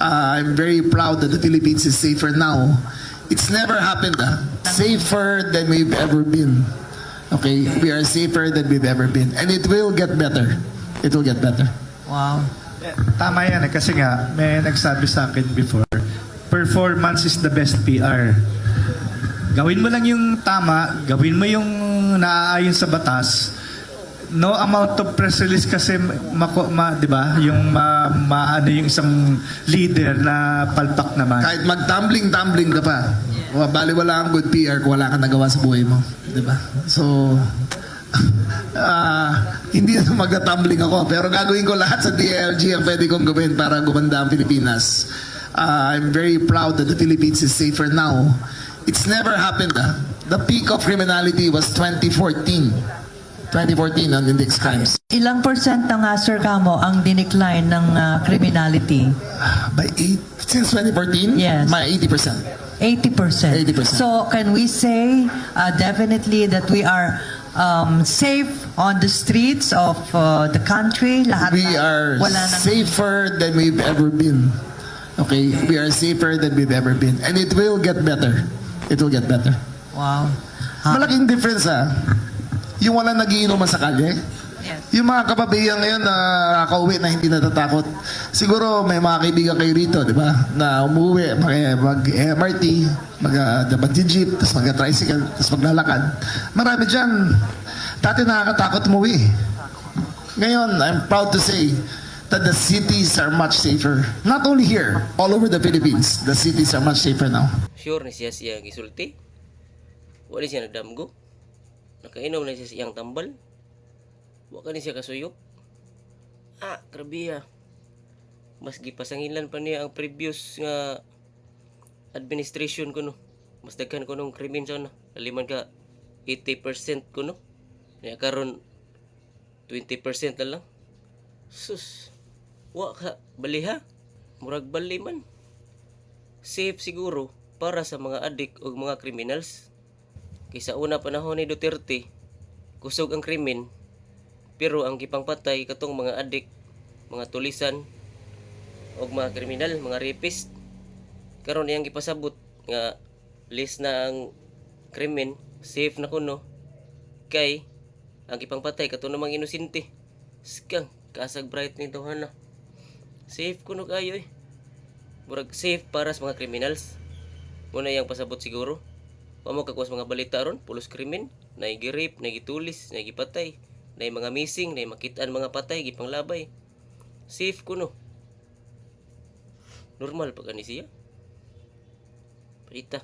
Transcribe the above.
I'm very proud that the Philippines is safer now. It's never happened. Safer than we've ever been. Okay, we are safer than we've ever been. And it will get better. It will get better. Wow. Tama yan kasi nga, may nagsabi sa akin before, performance is the best PR. Gawin mo lang yung tama, gawin mo yung naaayon sa batas. No amount of press release kasi di ba? Yung ano yung isang leader na palpak naman. Kahit mag-tumbling-tumbling ka pa, baliwala ang good PR kung wala kang nagawa sa buhay mo. Di ba? So, hindi na magta-tumbling ako, pero gagawin ko lahat sa DILG ang pwede kong gawin para gumanda ang Pilipinas. I'm very proud that the Philippines is safer now. It's never happened. The peak of criminality was 2014 on index crimes. Ilang percent na nga, Sir Camo, ang dinecline ng criminality? Since 2014? Yes. May 80%. 80%. 80%. So can we say definitely that we are safe on the streets of the country? We are safer than we've ever been. Okay? We are safer than we've ever been. And it will get better. It will get better. Wow. Malaking difference yung wala nagiinuman sa kalye. Yes. Yung mga kababayan ngayon na nakakauwi na hindi natatakot. Siguro may mga kaibigan kayo rito, di ba? Na umuwi, mag-MRT, mag-jeep, tapos mag-tricycle, tapos maglalakad. Marami dyan. Dati nakakatakot umuwi. Ngayon, I'm proud to say that the cities are much safer. Not only here, all over the Philippines, the cities are much safer now. Sure ni siya gisulti. Wala siya nagdamgo. Nakainom na siya siyang tambal. Wala ni siya kasuyop. Grabe Mas gipasangilan pa niya ang previous nga administration ko no. Mas daghan ko nung krimen siya no. Laliman ka 80% ko no. Niya karon 20% na lang. Sus. Wa ka baliha. Murag bali man. Safe siguro para sa mga adik o mga criminals. Kaysa una panahon ni Duterte, kusog ang krimen, pero ang gipangpatay katong mga adik, mga tulisan, o mga kriminal, mga rapist. Karon iyang gipasabot nga list na ang krimen, safe na kuno, kay ang gipangpatay katong mga inosente. Skang, kasag bright ni Tuhana. Safe kuno kayo Murag safe para sa mga criminals. Muna iyang pasabot siguro. Pamo kakuha mga balita ron, pulos krimen, naigirape, naigitulis, naigipatay, naig mga missing, naig makitaan mga patay, gipanglabay. Safe kuno. Normal pa kani siya. Palita.